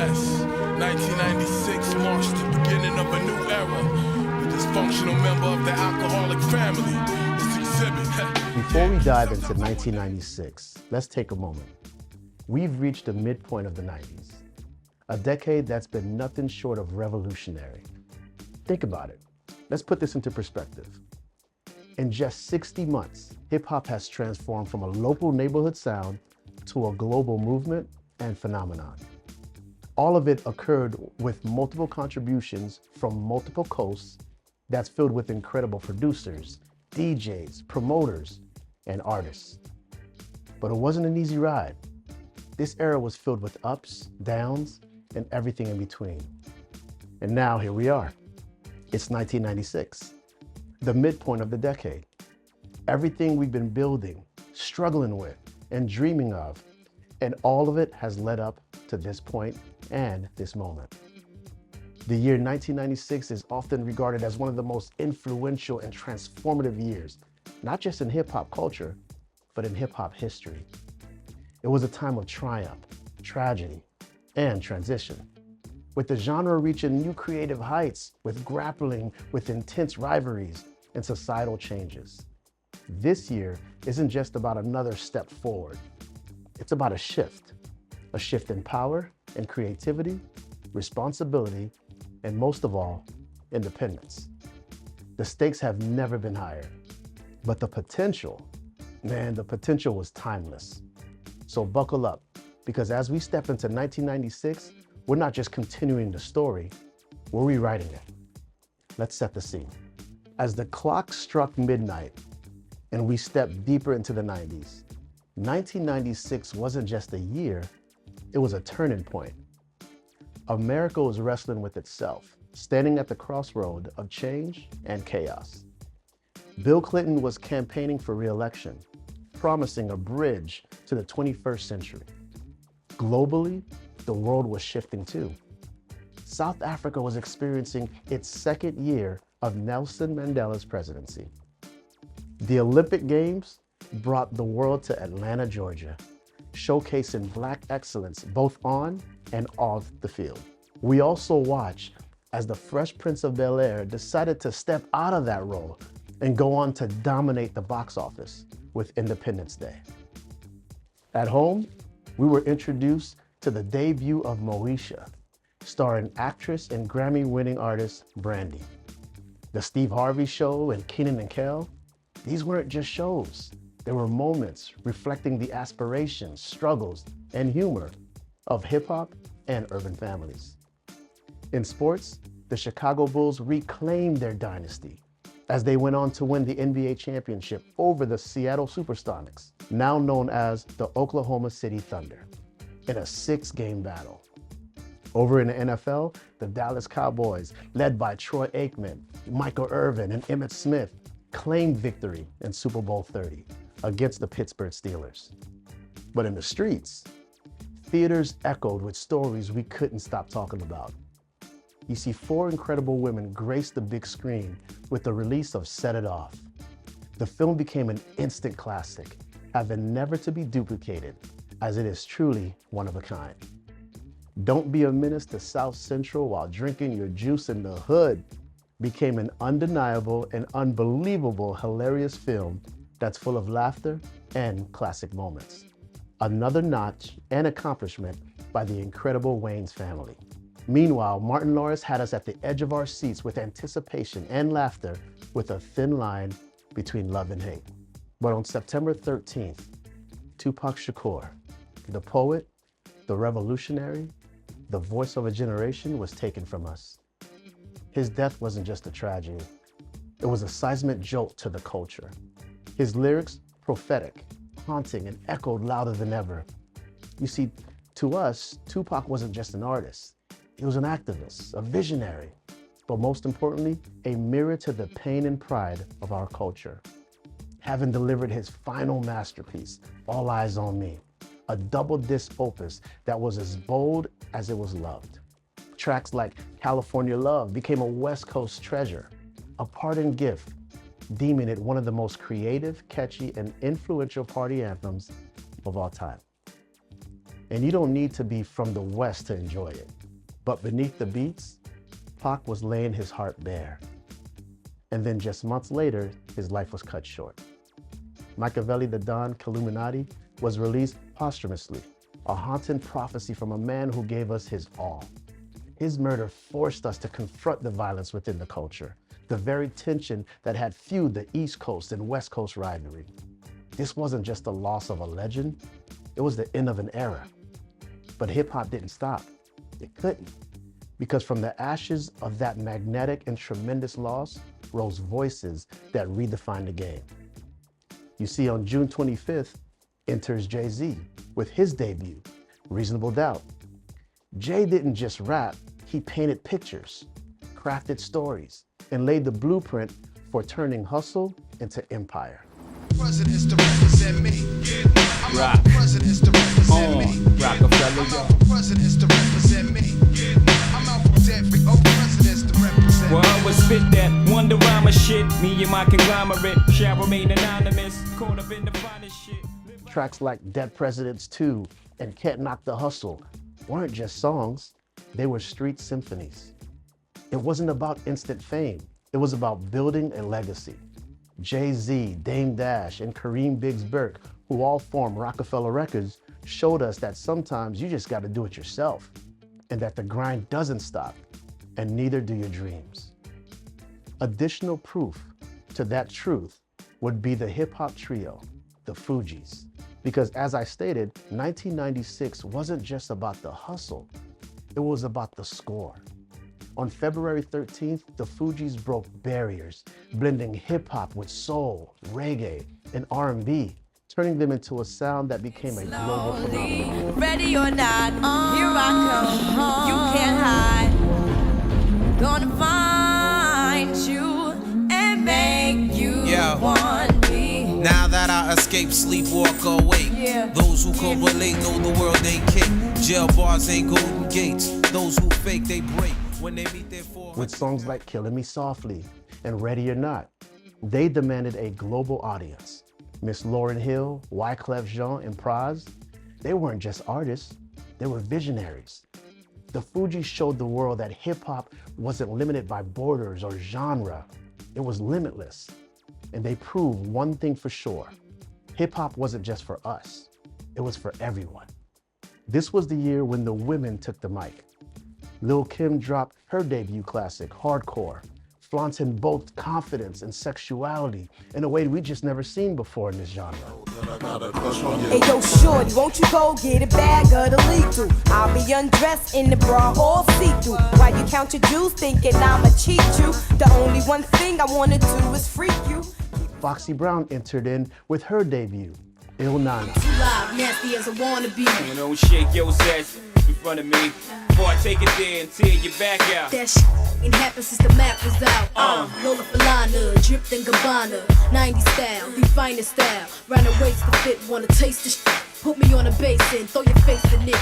Yes, 1996 marks the beginning of a new era. The dysfunctional member of the alcoholic family is exhibit. Before we dive into 1996, let's take a moment. We've reached the midpoint of the 90s, a decade that's been nothing short of revolutionary. Think about it. Let's put this into perspective. In just 60 months, hip-hop has transformed from a local neighborhood sound to a global movement and phenomenon. All of it occurred with multiple contributions from multiple coasts that's filled with incredible producers, DJs, promoters, and artists. But it wasn't an easy ride. This era was filled with ups, downs, and everything in between. And now here we are. It's 1996, the midpoint of the decade. Everything we've been building, struggling with, and dreaming of, and all of it has led up to this point and this moment. The year 1996 is often regarded as one of the most influential and transformative years, not just in hip-hop culture, but in hip-hop history. It was a time of triumph, tragedy, and transition, with the genre reaching new creative heights, with grappling with intense rivalries and societal changes. This year isn't just about another step forward. It's about a shift in power and creativity, responsibility, and most of all, independence. The stakes have never been higher, but the potential was timeless. So buckle up, because as we step into 1996, we're not just continuing the story, we're rewriting it. Let's set the scene. As the clock struck midnight and we stepped deeper into the 90s, 1996 wasn't just a year, it was a turning point. America was wrestling with itself, standing at the crossroad of change and chaos. Bill Clinton was campaigning for re-election, promising a bridge to the 21st century. Globally, the world was shifting too. South Africa was experiencing its second year of Nelson Mandela's presidency. The Olympic Games brought the world to Atlanta, Georgia, showcasing Black excellence both on and off the field. We also watched as the Fresh Prince of Bel-Air decided to step out of that role and go on to dominate the box office with Independence Day. At home, we were introduced to the debut of Moesha, starring actress and Grammy-winning artist Brandy. The Steve Harvey Show and Kenan and Kel, these weren't just shows. They were moments reflecting the aspirations, struggles, and humor of hip-hop and urban families. In sports, the Chicago Bulls reclaimed their dynasty as they went on to win the NBA championship over the Seattle Supersonics, now known as the Oklahoma City Thunder, in a 6-game battle. Over in the NFL, the Dallas Cowboys, led by Troy Aikman, Michael Irvin, and Emmitt Smith, claimed victory in Super Bowl 30 against the Pittsburgh Steelers. But in the streets, theaters echoed with stories we couldn't stop talking about. You see 4 incredible women grace the big screen with the release of Set It Off. The film became an instant classic, having never to be duplicated, as it is truly one of a kind. Don't Be a Menace to South Central While Drinking Your Juice in the Hood became an undeniable and unbelievable hilarious film that's full of laughter and classic moments. Another notch and accomplishment by the incredible Wayans family. Meanwhile, Martin Lawrence had us at the edge of our seats with anticipation and laughter, with a thin line between love and hate. But on September 13th, Tupac Shakur, the poet, the revolutionary, the voice of a generation, was taken from us. His death wasn't just a tragedy. It was a seismic jolt to the culture. His lyrics, prophetic, haunting, and echoed louder than ever. You see, to us, Tupac wasn't just an artist. He was an activist, a visionary, but most importantly, a mirror to the pain and pride of our culture. Having delivered his final masterpiece, All Eyez on Me, a double-disc opus that was as bold as it was loved. Tracks like California Love became a West Coast treasure, a parting gift, deeming it one of the most creative, catchy, and influential party anthems of all time. And you don't need to be from the West to enjoy it. But beneath the beats, Pac was laying his heart bare. And then just months later, his life was cut short. Machiavelli the Don Killuminati was released posthumously, a haunting prophecy from a man who gave us his all. His murder forced us to confront the violence within the culture, the very tension that had fueled the East Coast and West Coast rivalry. This wasn't just the loss of a legend, it was the end of an era. But hip-hop didn't stop. It couldn't. Because from the ashes of that magnetic and tremendous loss rose voices that redefined the game. You see, on June 25th, enters Jay-Z with his debut, Reasonable Doubt. Jay didn't just rap, he painted pictures, crafted stories, and laid the blueprint for turning hustle into empire. Presidents to represent me. I'm out for presidents to represent me. I'm out for presidents to represent me. I'm out for every presidents to represent me. Well, I was spit that wonder rhymer shit. Me and my conglomerate shall remain anonymous. Caught up in the finest shit. Tracks like Dead Presidents 2 and Can't Knock the Hustle weren't just songs, they were street symphonies. It wasn't about instant fame, it was about building a legacy. Jay-Z, Dame Dash, and Kareem Biggs Burke, who all formed Rockefeller Records, showed us that sometimes you just gotta do it yourself, and that the grind doesn't stop, and neither do your dreams. Additional proof to that truth would be the hip-hop trio, the Fugees. Because as I stated, 1996 wasn't just about the hustle, it was about the score. On February 13th, the Fugees broke barriers, blending hip-hop with soul, reggae, and R&B, turning them into a sound that became a global phenomenon. Ready or not, here I come, you can't hide. Gonna find you and make you want me. Now that I escape, sleep, walk awake. Those who can relate know the world ain't cake. Jail bars ain't golden gates. Those who fake, they break. When they meet their with songs like Killing Me Softly and Ready or Not, they demanded a global audience. Miss Lauryn Hill, Wyclef Jean, and Pras, they weren't just artists, they were visionaries. The Fugees showed the world that hip-hop wasn't limited by borders or genre, it was limitless. And they proved one thing for sure, hip-hop wasn't just for us, it was for everyone. This was the year when the women took the mic. Lil' Kim dropped her debut classic, Hardcore, flaunting both confidence and sexuality in a way we just never seen before in this genre. Hey yo, shorty, won't you go get a bag of the lethal? I'll be undressed in the bra all see-through. While you count your jewels thinking I'ma cheat you. The only one thing I wanna do is freak you. Foxy Brown entered in with her debut, Il Nana. Too loud, nasty as I wanna be. You don't shake your ass in front of me before I take it there and tear your back out. That shit ain't happened since the map was out. Lola Falana, dripped in Gabbana, 90s style, the finest style. Round the waist to fit, wanna taste the shit. Put me on a basin, throw your face in it.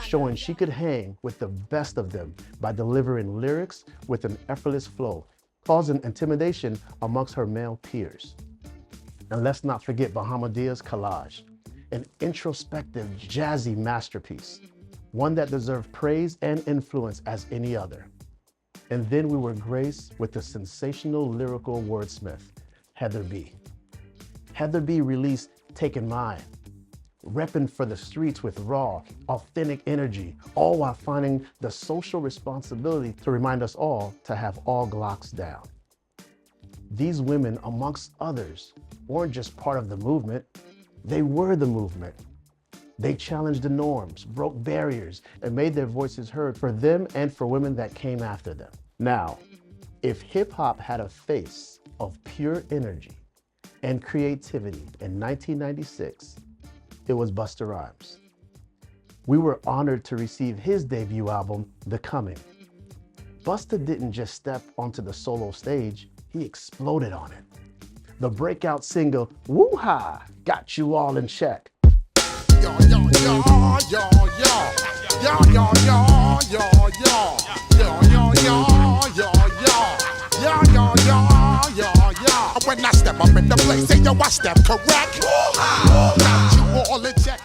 Showing she could hang with the best of them by delivering lyrics with an effortless flow, causing intimidation amongst her male peers. And let's not forget Bahamadea's Collage, an introspective, jazzy masterpiece, one that deserved praise and influence as any other. And then we were graced with the sensational lyrical wordsmith, Heather B. Heather B released Taking Mine, repping for the streets with raw, authentic energy, all while finding the social responsibility to remind us all to have all Glocks down. These women, amongst others, weren't just part of the movement, they were the movement. They challenged the norms, broke barriers, and made their voices heard for them and for women that came after them. Now, if hip-hop had a face of pure energy and creativity in 1996, it was Busta Rhymes. We were honored to receive his debut album, The Coming. Busta didn't just step onto the solo stage, he exploded on it. The breakout single, Woo-Ha, got you all in check. Yo, yo, yo, yo, yo, yo, yo, yo, yo, yo, yo, yo, yo, yo, yo, yo, yo, yo. When I step up in the place, say yo, I step correct. Got you all in check.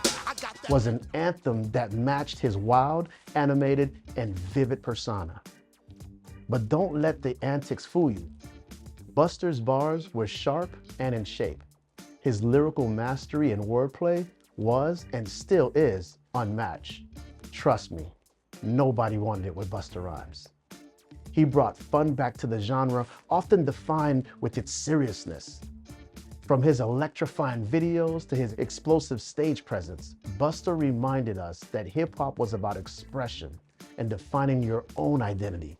was an anthem that matched his wild, animated, and vivid persona. But don't let the antics fool you. Buster's bars were sharp and in shape. His lyrical mastery and wordplay was and still is unmatched. Trust me, nobody wanted it with Busta Rhymes. He brought fun back to the genre, often defined with its seriousness. From his electrifying videos to his explosive stage presence, Busta reminded us that hip-hop was about expression and defining your own identity,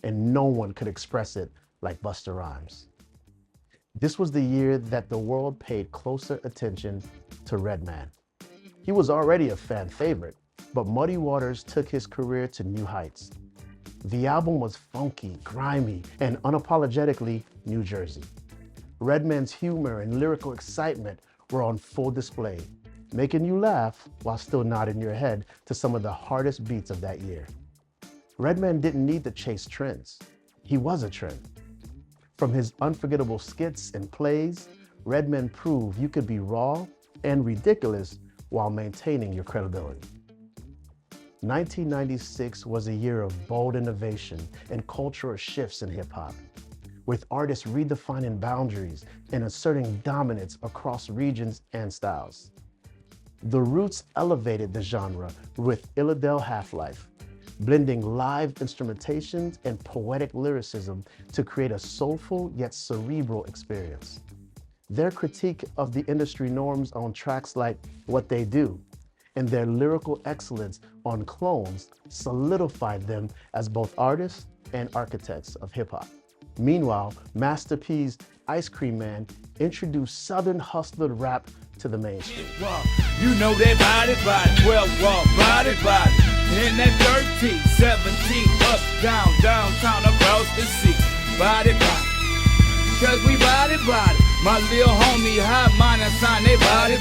and no one could express it like Busta Rhymes. This was the year that the world paid closer attention to Redman. He was already a fan favorite, but Muddy Waters took his career to new heights. The album was funky, grimy, and unapologetically New Jersey. Redman's humor and lyrical excitement were on full display, making you laugh while still nodding your head to some of the hardest beats of that year. Redman didn't need to chase trends. He was a trend. From his unforgettable skits and plays, Redman proved you could be raw and ridiculous while maintaining your credibility. 1996 was a year of bold innovation and cultural shifts in hip-hop, with artists redefining boundaries and asserting dominance across regions and styles. The Roots elevated the genre with Illadelph Half-Life, blending live instrumentations and poetic lyricism to create a soulful yet cerebral experience. Their critique of the industry norms on tracks like What They Do and their lyrical excellence on Clones solidified them as both artists and architects of hip-hop. Meanwhile, Master P's Ice Cream Man introduced Southern hustler rap to the mainstream. You know they body, 12 walk, body. In that 13, 17, up, down, downtown, across the sea. Body. Cause we body. My little homie, high mind and sign, they body.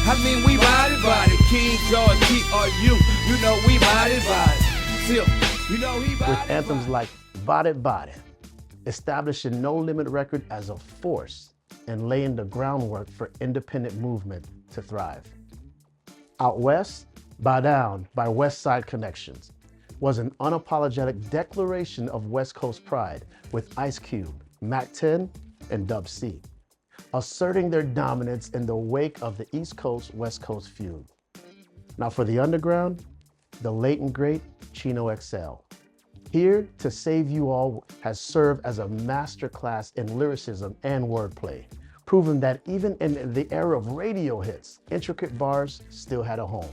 I mean, we body. King George, T.R.U. You know we body. Still, you know he body. With anthems like Body, establishing No Limit Record as a force and laying the groundwork for independent movement to thrive. Out West, Bow Down by West Side Connections was an unapologetic declaration of West Coast pride with Ice Cube, Mac 10, and Dub C, asserting their dominance in the wake of the East Coast-West Coast feud. Now for the underground, the late and great Chino XL. Here to Save You All has served as a masterclass in lyricism and wordplay, proving that even in the era of radio hits, intricate bars still had a home.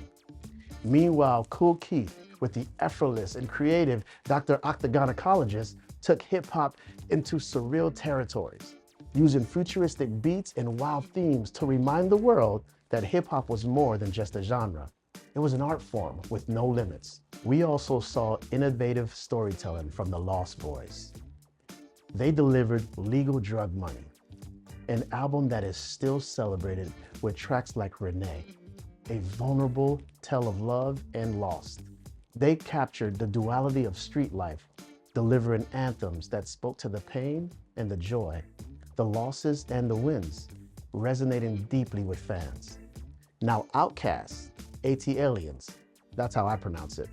Meanwhile, Kool Keith, with the effortless and creative Dr. Octagonacologist, took hip-hop into surreal territories, using futuristic beats and wild themes to remind the world that hip-hop was more than just a genre. It was an art form with no limits. We also saw innovative storytelling from the Lost Boys. They delivered Legal Drug Money, an album that is still celebrated with tracks like Renee, a vulnerable tale of love and loss. They captured the duality of street life, delivering anthems that spoke to the pain and the joy, the losses and the wins, resonating deeply with fans. Now OutKast, ATLiens, that's how I pronounce it,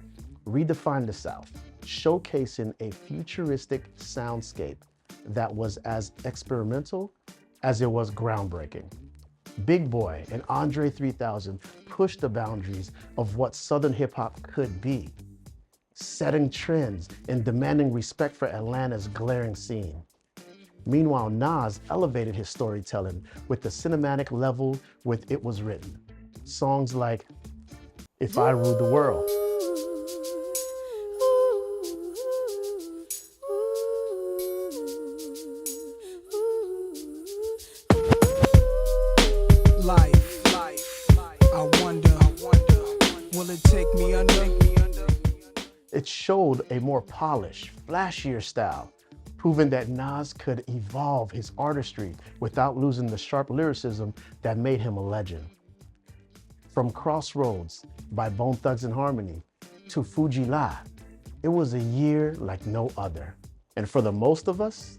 redefined the South, showcasing a futuristic soundscape that was as experimental as it was groundbreaking. Big Boy and Andre 3000 pushed the boundaries of what Southern hip-hop could be, setting trends and demanding respect for Atlanta's glaring scene. Meanwhile, Nas elevated his storytelling with the cinematic level with It Was Written. Songs like If I Ruled the World, Life, I wonder, will it take me under? it showed a more polished, flashier style, proving that Nas could evolve his artistry without losing the sharp lyricism that made him a legend. From Crossroads by Bone Thugs and Harmony to Fuji La, it was a year like no other. And for the most of us,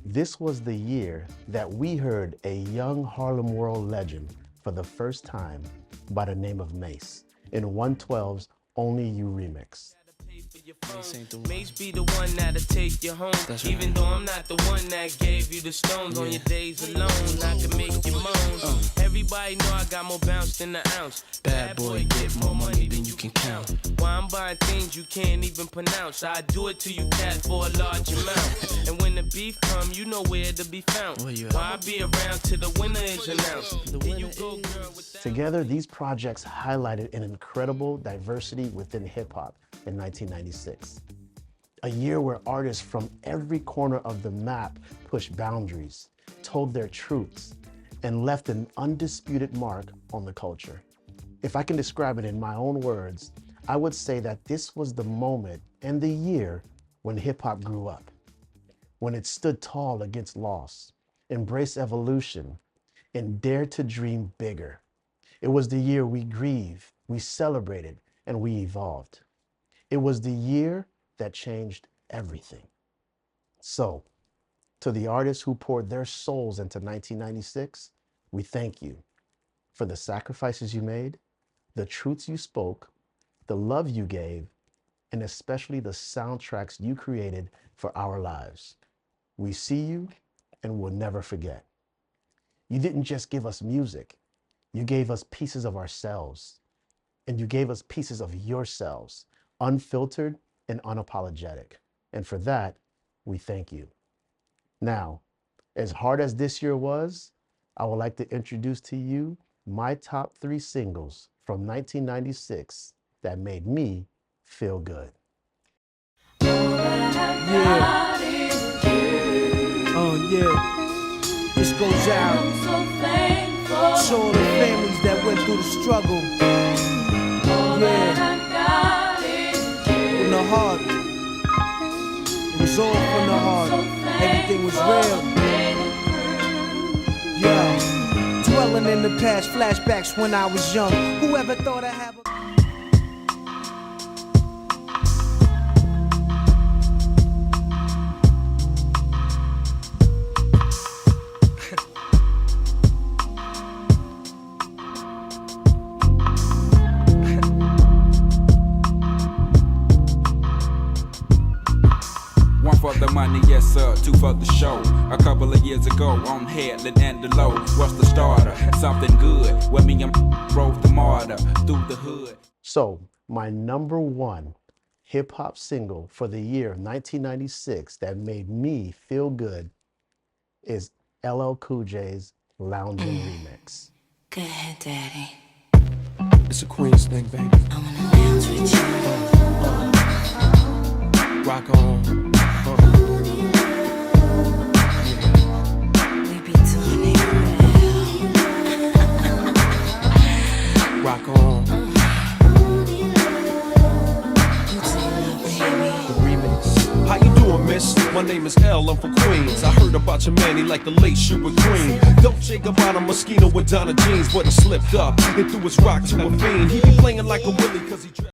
this was the year that we heard a young Harlem World legend for the first time by the name of Mace in 112's Only You remix. Mace be the one that'll take you home. Even though I'm not the one that gave you the stones on your days alone, I can make you moan. Everybody know I got more bounce than the ounce. Bad boy, get more money than you can count. Why I'm buying things you can't even pronounce. I do it to you cat for a large amount. And when the beef come, you know where to be found. Why I be around till the winner is announced. Here you go, girl, with that. Together, these projects highlighted an incredible diversity within hip-hop in 1996. A year where artists from every corner of the map pushed boundaries, told their truths, and left an undisputed mark on the culture. If I can describe it in my own words, I would say that this was the moment and the year when hip-hop grew up, when it stood tall against loss, embraced evolution, and dared to dream bigger. It was the year we grieved, we celebrated, and we evolved. It was the year that changed everything. So, to the artists who poured their souls into 1996, we thank you for the sacrifices you made, the truths you spoke, the love you gave, and especially the soundtracks you created for our lives. We see you and will never forget. You didn't just give us music, you gave us pieces of ourselves, and you gave us pieces of yourselves, unfiltered and unapologetic. And for that, we thank you. Now, as hard as this year was, I would like to introduce to you my top 3 singles from 1996 that made me feel good. Yeah. This goes out to all the families that went through the struggle. Yeah. From the heart. It was all from the heart. Everything was real. Yeah. Dwelling in the past, flashbacks when I was young. Whoever thought I'd have a for the money, yes sir, 2 for the show. A couple of years ago on Headland and the Low. What's the starter? Something good. When me and drove the martyr through the hood. So, my number 1 hip-hop single for the year 1996 that made me feel good is LL Cool J's Loungin' Remix. Go ahead, Daddy. It's a Queens thing, baby. I wanna dance with you. Rock on. We be doing it real. Rock on. The remix. How you doing, miss? My name is L, I'm from Queens. I heard about your man, he like the late Sugar Green. Dolce Gabbana Moschino with Donna jeans, but he slipped up and threw his rock to a fiend. He be playing like a Willie cause he